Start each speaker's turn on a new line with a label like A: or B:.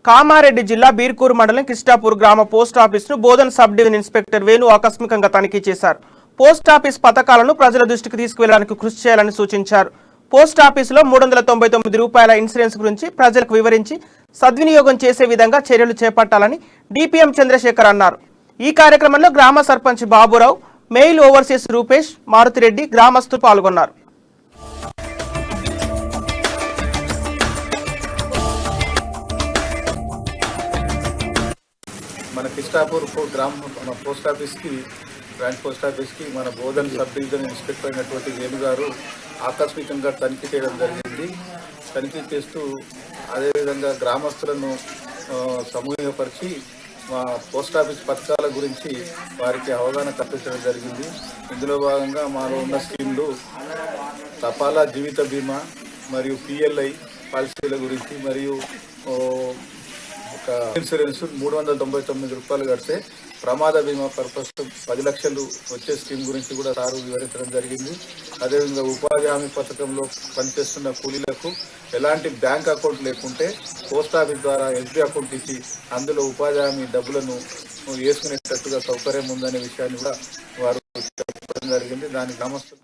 A: కామారెడ్డి జిల్లా బీర్కూరు మండలం కిస్టాపూర్ గ్రామ పోస్ట్ ఆఫీసును Bodhan sub division inspector Venu ఆకస్మికంగా తనిఖీ చేశారు. పోస్ట్ ఆఫీస్ పథకాలను ప్రజల దృష్టికి తీసుకువెళ్లడానికి కృషి చేయాలని సూచించారు. పోస్ట్ ఆఫీసులో 399 రూపాయల ఇన్సూరెన్స్ గురించి ప్రజలకు వివరించి సద్వినియోగం చేసే విధంగా చర్యలు చేపట్టాలని డిపిఎం చంద్రశేఖర్ అన్నారు. ఈ కార్యక్రమంలో గ్రామ సర్పంచ్ బాబురావు, మెయిల్ ఓవర్సీస్ రూపేష్, మారుతిరెడ్డి గ్రామస్తులు పాల్గొన్నారు.
B: మన కిస్టాపూర్ గ్రామ పోస్ట్ ఆఫీస్కి బ్రాంచ్ పోస్ట్ ఆఫీస్కి మన బోధన్ సబ్ డివిజన్ ఇన్స్పెక్టర్ అయినటువంటి వేణు గారు ఆకస్మికంగా తనిఖీ చేయడం జరిగింది. తనిఖీ చేస్తూ అదేవిధంగా గ్రామస్తులను సమూహపరిచి మా పోస్ట్ ఆఫీస్ పథకాల గురించి వారికి అవగాహన కల్పించడం జరిగింది. ఇందులో భాగంగా మాలో ఉన్న స్కీమ్లు తపాలా జీవిత బీమా మరియు పిఎల్ఐ పాలసీల గురించి మరియు ఒక ఇన్సూరెన్స్ 399 రూపాయలు కడితే ప్రమాద బీమా పర్పస్ 10 లక్షలు వచ్చే స్కీమ్ గురించి కూడా సారు వివరించడం జరిగింది. అదేవిధంగా ఉపాధి హామీ పథకంలో పనిచేస్తున్న కూలీలకు ఎలాంటి బ్యాంక్ అకౌంట్ లేకుంటే పోస్ట్ ఆఫీస్ ద్వారా ఎస్బీ అకౌంట్ ఇచ్చి అందులో ఉపాధి హామీ డబ్బులను వేసుకునేటట్టుగా సౌకర్యం ఉందనే విషయాన్ని కూడా వారు చెప్పడం జరిగింది. దాని గ్రామస్తులు